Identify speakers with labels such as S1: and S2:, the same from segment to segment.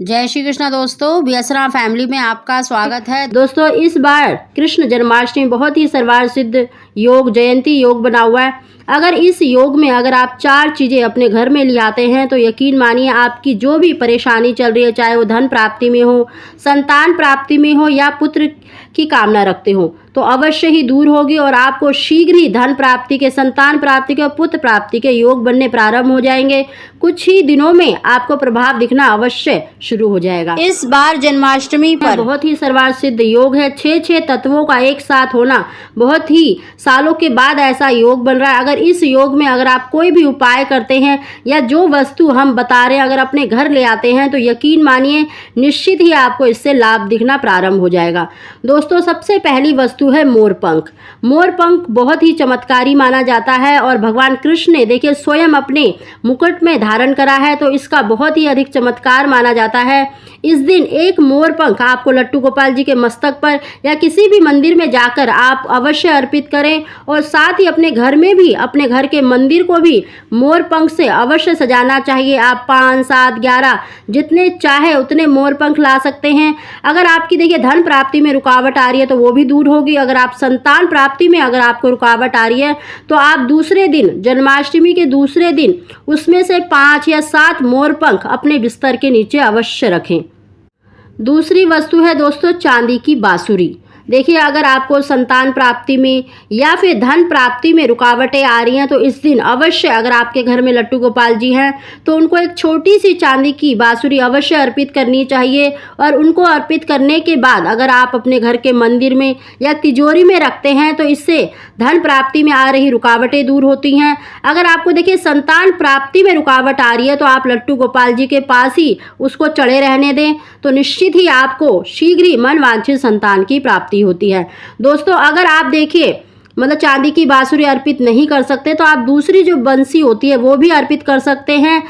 S1: जय श्री कृष्णा दोस्तों, बीएसरा फैमिली में आपका स्वागत है।
S2: दोस्तों इस बार कृष्ण जन्माष्टमी बहुत ही सर्वार्थ सिद्ध योग जयंती योग बना हुआ है। अगर इस योग में अगर आप 4 चीज़ें अपने घर में ले आते हैं तो यकीन मानिए आपकी जो भी परेशानी चल रही है, चाहे वो धन प्राप्ति में हो, संतान प्राप्ति में हो या पुत्र की कामना रखते हो, तो अवश्य ही दूर होगी और आपको शीघ्र ही धन प्राप्ति के, संतान प्राप्ति के और पुत्र प्राप्ति के योग बनने प्रारंभ हो जाएंगे। कुछ ही दिनों में आपको प्रभाव दिखना अवश्य शुरू हो जाएगा।
S1: इस बार जन्माष्टमी पर
S2: बहुत ही सर्वार्थ सिद्ध योग है। 6 तत्वों का एक साथ होना, बहुत ही सालों के बाद ऐसा योग बन रहा है। अगर इस योग में अगर आप कोई भी उपाय करते हैं या जो वस्तु हम बता रहे हैं अगर अपने घर ले आते हैं तो यकीन मानिए निश्चित ही आपको इससे लाभ दिखना प्रारंभ हो जाएगा। दोस्तों सबसे पहली वस्तु है मोरपंख। मोरपंख बहुत ही चमत्कारी माना जाता है और भगवान कृष्ण ने देखिए स्वयं अपने मुकुट में धारण करा है, तो इसका बहुत ही अधिक चमत्कार माना जाता है। इस दिन एक मोरपंख आपको लट्टू गोपाल जी के मस्तक पर या किसी भी मंदिर में जाकर आप अवश्य अर्पित करें और साथ ही अपने घर में भी, अपने घर के मंदिर को भी मोरपंख से अवश्य सजाना चाहिए। आप 5, 7, 11 जितने चाहे उतने मोरपंख ला सकते हैं। अगर आपकी देखिए धन प्राप्ति में रुकावट आ रही है तो वो भी दूर होगी। अगर आप संतान प्राप्ति में अगर आपको रुकावट आ रही है तो आप दूसरे दिन, जन्माष्टमी के दूसरे दिन उसमें से 5 या 7 मोरपंख अपने बिस्तर के नीचे अवश्य रखें। दूसरी वस्तु है दोस्तों चांदी की बांसुरी। देखिए अगर आपको संतान प्राप्ति में या फिर धन प्राप्ति में रुकावटें आ रही हैं तो इस दिन अवश्य, अगर आपके घर में लट्टू गोपाल जी हैं तो उनको एक छोटी सी चांदी की बांसुरी अवश्य अर्पित करनी चाहिए। और उनको अर्पित करने के बाद अगर आप अपने घर के मंदिर में या तिजोरी में रखते हैं तो इससे धन प्राप्ति में आ रही रुकावटें दूर होती हैं। अगर आपको देखिए संतान प्राप्ति में रुकावट आ रही है तो आप लट्टू गोपाल जी के पास ही उसको चढ़े रहने दें, तो निश्चित ही आपको शीघ्र ही मन वांछित संतान की प्राप्ति होती है। दोस्तों अगर आप देखिए मतलब चांदी की बांसुरी अर्पित नहीं कर सकते तो आप दूसरी जो बंसी होती है वो भी अर्पित कर सकते हैं।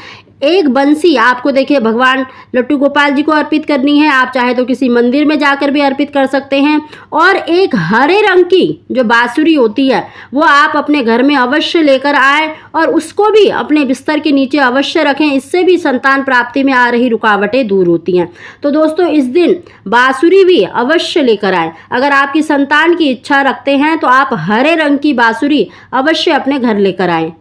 S2: एक बंसी आपको देखिए भगवान लट्टू गोपाल जी को अर्पित करनी है, आप चाहे तो किसी मंदिर में जाकर भी अर्पित कर सकते हैं। और एक हरे रंग की जो बांसुरी होती है वो आप अपने घर में अवश्य लेकर आए और उसको भी अपने बिस्तर के नीचे अवश्य रखें। इससे भी संतान प्राप्ति में आ रही रुकावटें दूर होती हैं। तो दोस्तों इस दिन बांसुरी भी अवश्य लेकर आए। अगर आपकी संतान की इच्छा रखते हैं तो आप हरे रंग की बांसुरी अवश्य अपने घर लेकर आएँ।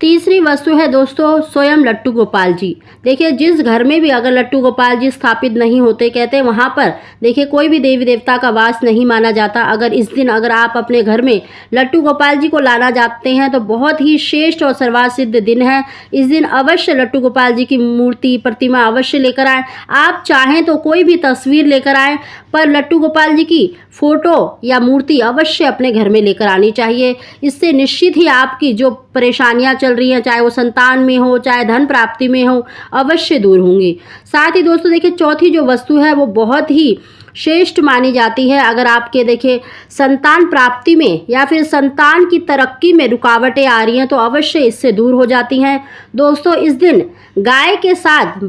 S2: तीसरी वस्तु है दोस्तों स्वयं लट्टू गोपाल जी। देखिए जिस घर में भी अगर लट्टू गोपाल जी स्थापित नहीं होते, कहते हैं वहाँ पर देखिए कोई भी देवी देवता का वास नहीं माना जाता। अगर इस दिन अगर आप अपने घर में लट्टू गोपाल जी को लाना चाहते हैं तो बहुत ही श्रेष्ठ और सर्वार्थ सिद्ध दिन है। इस दिन अवश्य लट्टू गोपाल जी की मूर्ति, प्रतिमा अवश्य लेकर आएँ। आप चाहें तो कोई भी तस्वीर लेकर आएँ, पर लट्टू गोपाल जी की फोटो या मूर्ति अवश्य अपने घर में लेकर आनी चाहिए। इससे निश्चित ही आपकी जो परेशानियां चल रही हैं, चाहे वो संतान में हो, चाहे धन प्राप्ति में हो, अवश्य दूर होंगी। साथ ही दोस्तों देखिए चौथी जो वस्तु है वो बहुत ही श्रेष्ठ मानी जाती है। अगर आपके देखिए संतान प्राप्ति में या फिर संतान की तरक्की में रुकावटें आ रही हैं तो अवश्य इससे दूर हो जाती हैं। दोस्तों इस दिन गाय के साथ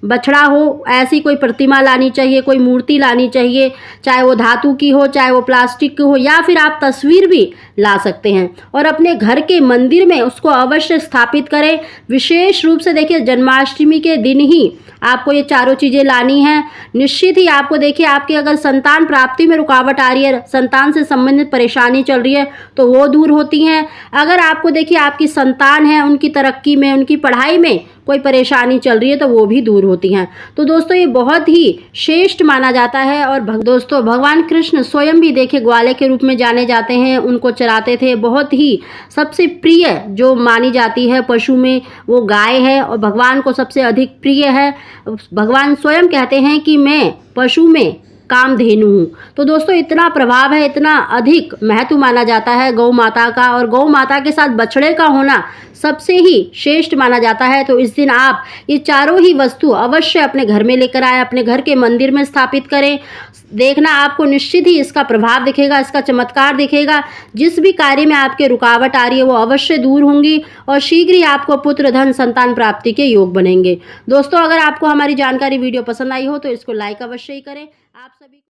S2: बछड़ा हो ऐसी कोई प्रतिमा लानी चाहिए, कोई मूर्ति लानी चाहिए, चाहे वो धातु की हो, चाहे वो प्लास्टिक की हो, या फिर आप तस्वीर भी ला सकते हैं और अपने घर के मंदिर में उसको अवश्य स्थापित करें। विशेष रूप से देखिए जन्माष्टमी के दिन ही आपको ये चारों चीज़ें लानी हैं। निश्चित ही आपको देखिए आपकी अगर संतान प्राप्ति में रुकावट आ रही है, संतान से संबंधित परेशानी चल रही है तो वो दूर होती हैं। अगर आपको देखिए आपकी संतान है, उनकी तरक्की में, उनकी पढ़ाई में कोई परेशानी चल रही है तो वो भी दूर होती हैं। तो दोस्तों ये बहुत ही श्रेष्ठ माना जाता है। और दोस्तों भगवान कृष्ण स्वयं भी देखिए ग्वाले के रूप में जाने जाते हैं, उनको चराते थे। बहुत ही सबसे प्रिय जो मानी जाती है पशु में वो गाय है और भगवान को सबसे अधिक प्रिय है। भगवान स्वयं कहते हैं कि मैं पशु में कामधेनु हूँ। तो दोस्तों इतना प्रभाव है, इतना अधिक महत्व माना जाता है गौ माता का, और गौ माता के साथ बछड़े का होना सबसे ही श्रेष्ठ माना जाता है। तो इस दिन आप ये चारों ही वस्तु अवश्य अपने घर में लेकर आए, अपने घर के मंदिर में स्थापित करें। देखना आपको निश्चित ही इसका प्रभाव दिखेगा, इसका चमत्कार दिखेगा। जिस भी कार्य में आपके रुकावट आ रही है वो अवश्य दूर होंगी और शीघ्र ही आपको पुत्र, धन, संतान प्राप्ति के योग बनेंगे। दोस्तों अगर आपको हमारी जानकारी वीडियो पसंद आई हो तो इसको लाइक अवश्य ही करें। आप सभी